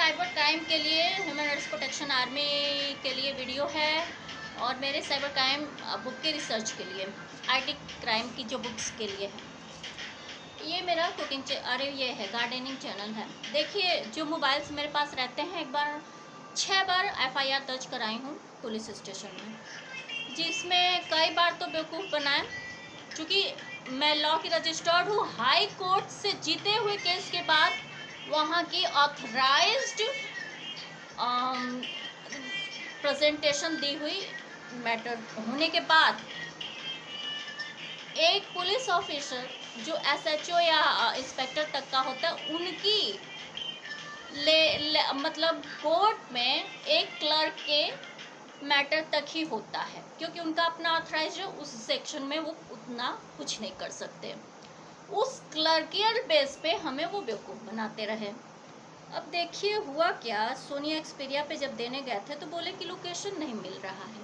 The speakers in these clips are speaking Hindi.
साइबर क्राइम के लिए ह्यूमन राइट्स प्रोटेक्शन आर्मी के लिए वीडियो है और मेरे साइबर क्राइम बुक के रिसर्च के लिए आईटी क्राइम की जो बुक्स के लिए है। ये मेरा अरे ये है गार्डनिंग चैनल है। देखिए जो मोबाइल्स मेरे पास रहते हैं, एक बार 6 बार एफआईआर दर्ज कराई हूँ पुलिस स्टेशन में, जिसमें कई बार तो बेवकूफ़ बनाए, क्योंकि मैं लॉ की रजिस्टर्ड हूँ। हाई कोर्ट से जीते हुए केस के बाद वहाँ की ऑथराइज्ड प्रेजेंटेशन दी हुई मैटर होने के बाद एक पुलिस ऑफिसर जो एसएचओ या इंस्पेक्टर तक का होता है, उनकी मतलब कोर्ट में एक क्लर्क के मैटर तक ही होता है, क्योंकि उनका अपना ऑथराइज है, उस सेक्शन में वो उतना कुछ नहीं कर सकते। उस क्लर्कियल बेस पे हमें वो बेवकूफ़ बनाते रहे। अब देखिए हुआ क्या, सोनिया एक्सपीरिया पे जब देने गए थे तो बोले कि लोकेशन नहीं मिल रहा है,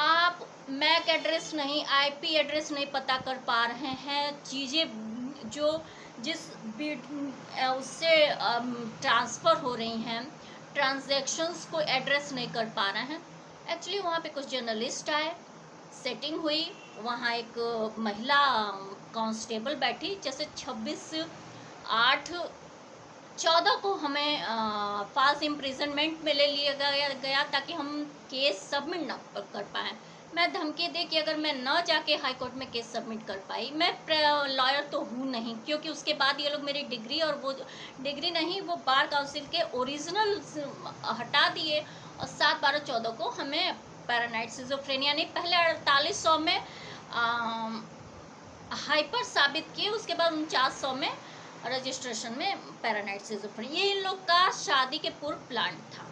आप मैक एड्रेस नहीं, आईपी एड्रेस नहीं पता कर पा रहे हैं, चीज़ें जो जिस उससे ट्रांसफ़र हो रही हैं, ट्रांजैक्शंस को एड्रेस नहीं कर पा रहे हैं। एक्चुअली वहाँ पे कुछ जर्नलिस्ट आए, सेटिंग हुई, वहाँ एक महिला कांस्टेबल बैठी, जैसे 26/8/14 को हमें फास्ट इम्प्रिजनमेंट में ले लिया गया ताकि हम केस सबमिट न कर पाएँ। मैं धमकी दे कि अगर मैं न जाके हाई कोर्ट में केस सबमिट कर पाई, मैं लॉयर तो हूँ नहीं, क्योंकि उसके बाद ये लोग मेरी डिग्री और वो डिग्री नहीं, वो बार काउंसिल के ओरिजिनल हटा दिए और 7/12/14 को हमें पैरानाइड सिजोफ्रेनिया नहीं, पहले 4800 में हाइपर साबित किए, उसके बाद 4900 में रजिस्ट्रेशन में पैरानाइड सिजोफ्रेनिया। ये इन लोग का शादी के पूर्व प्लान था,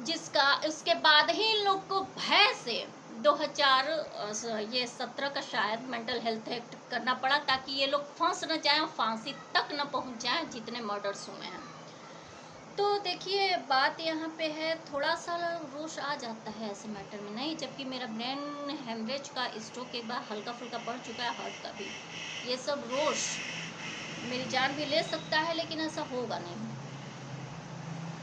जिसका उसके बाद ही इन लोग को भय से 2017 का शायद मेंटल हेल्थ एक्ट करना पड़ा, ताकि ये लोग फंस न जाएं, फांसी तक न पहुंच जाएं, जितने मर्डर्स हुए हैं। तो देखिए बात यहाँ पे है, थोड़ा सा रोष आ जाता है ऐसे मैटर में, नहीं जबकि मेरा ब्रेन हेमरेज का स्ट्रोक एक बार हल्का फुल्का पड़ चुका है, हार्ट का भी। ये सब रोष मेरी जान भी ले सकता है, लेकिन ऐसा होगा नहीं।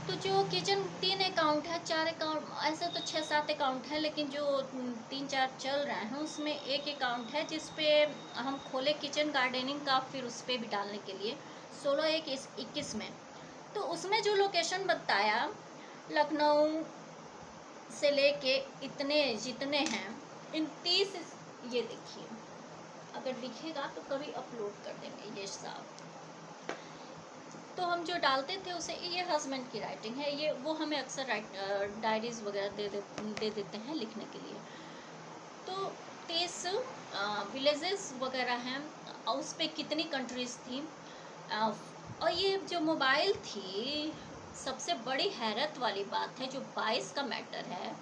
तो जो किचन 3 अकाउंट है, 4 अकाउंट, ऐसे तो 6-7 अकाउंट है, लेकिन जो 3-4 चल रहे हैं उसमें एक अकाउंट है जिस पे हम खोले किचन गार्डनिंग का, फिर उस पर भी डालने के लिए 16/1/21 में। तो उसमें जो लोकेशन बताया, लखनऊ से लेके इतने जितने हैं, इन 30, ये देखिए अगर दिखेगा तो कभी अपलोड कर देंगे ये साहब। तो हम जो डालते थे उसे, ये हस्बैंड की राइटिंग है, ये वो हमें अक्सर डायरीज वगैरह दे देते हैं लिखने के लिए। तो 30 विलेजेस वगैरह हैं, उस पर कितनी कंट्रीज थी। और ये जो मोबाइल थी, सबसे बड़ी हैरत वाली बात है, जो 22 का मैटर है,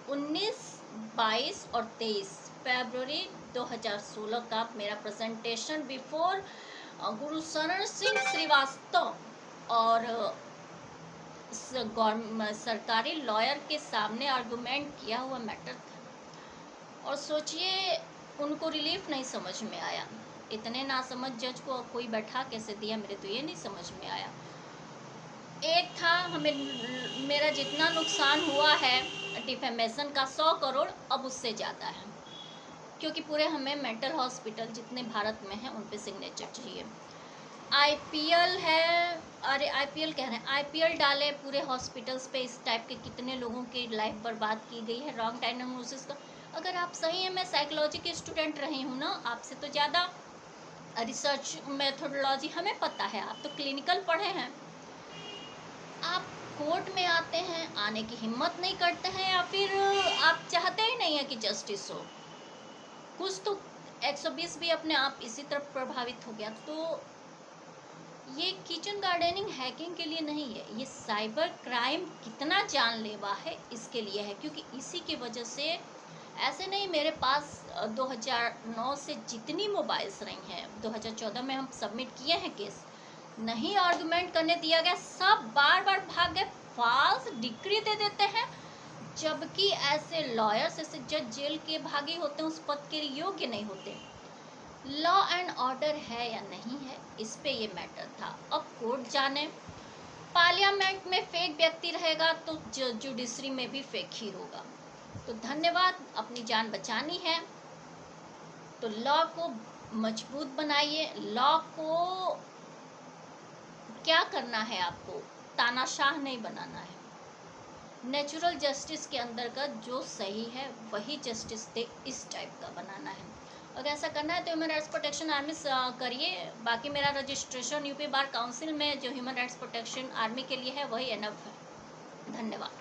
19, 22 और 23 फरवरी 2016 का मेरा प्रेजेंटेशन बिफोर गुरु शरण सिंह श्रीवास्तव और सरकारी लॉयर के सामने आर्गूमेंट किया हुआ मैटर था। और सोचिए उनको रिलीफ नहीं समझ में आया, इतने नासमझ जज को कोई बैठा कैसे दिया, मेरे तो ये नहीं समझ में आया। एक था, हमें मेरा जितना नुकसान हुआ है डिफेमेशन का 100 करोड़, अब उससे ज़्यादा है, क्योंकि पूरे हमें मेंटल हॉस्पिटल जितने भारत में हैं उन पे सिग्नेचर चाहिए। आईपीएल है, अरे आईपीएल कह रहे हैं, आईपीएल डाले पूरे हॉस्पिटल्स पे, इस टाइप के कितने लोगों की लाइफ बर्बाद की गई है रॉन्ग डायग्नोसिस का। अगर आप सही है, मैं साइकोलॉजी की स्टूडेंट रही हूँ ना, आपसे तो ज़्यादा रिसर्च मेथोडोलॉजी हमें पता है, आप तो क्लिनिकल पढ़े हैं। आप कोर्ट में आते हैं, आने की हिम्मत नहीं करते हैं, या फिर आप चाहते ही नहीं है कि जस्टिस हो। कुछ तो 120 भी अपने आप इसी तरफ प्रभावित हो गया। तो ये किचन गार्डनिंग हैकिंग के लिए नहीं है, ये साइबर क्राइम कितना जानलेवा है इसके लिए है, क्योंकि इसी की वजह से ऐसे नहीं, मेरे पास 2009 से जितनी मोबाइल्स रही हैं, 2014 में हम सबमिट किए हैं केस, नहीं आर्गुमेंट करने दिया गया, सब बार बार भाग गए, फॉल्स डिक्री दे देते हैं, जबकि ऐसे लॉयर्स, ऐसे जज जेल के भागी होते हैं, उस पद के योग्य नहीं होते। लॉ एंड ऑर्डर है या नहीं है, इस पे ये मैटर था। अब कोर्ट जाने, पार्लियामेंट में फेक व्यक्ति रहेगा तो जुडिशरी में भी फेक ही होगा। तो धन्यवाद। अपनी जान बचानी है तो लॉ को मजबूत बनाइए। लॉ को क्या करना है, आपको तानाशाह नहीं बनाना है। नेचुरल जस्टिस के अंदर का जो सही है वही जस्टिस दे, इस टाइप का बनाना है। अगर ऐसा करना है तो ह्यूमन राइट्स प्रोटेक्शन आर्मी करिए। बाकी मेरा रजिस्ट्रेशन यूपी बार काउंसिल में जो ह्यूमन राइट्स प्रोटेक्शन आर्मी के लिए है वही एनफ है। धन्यवाद।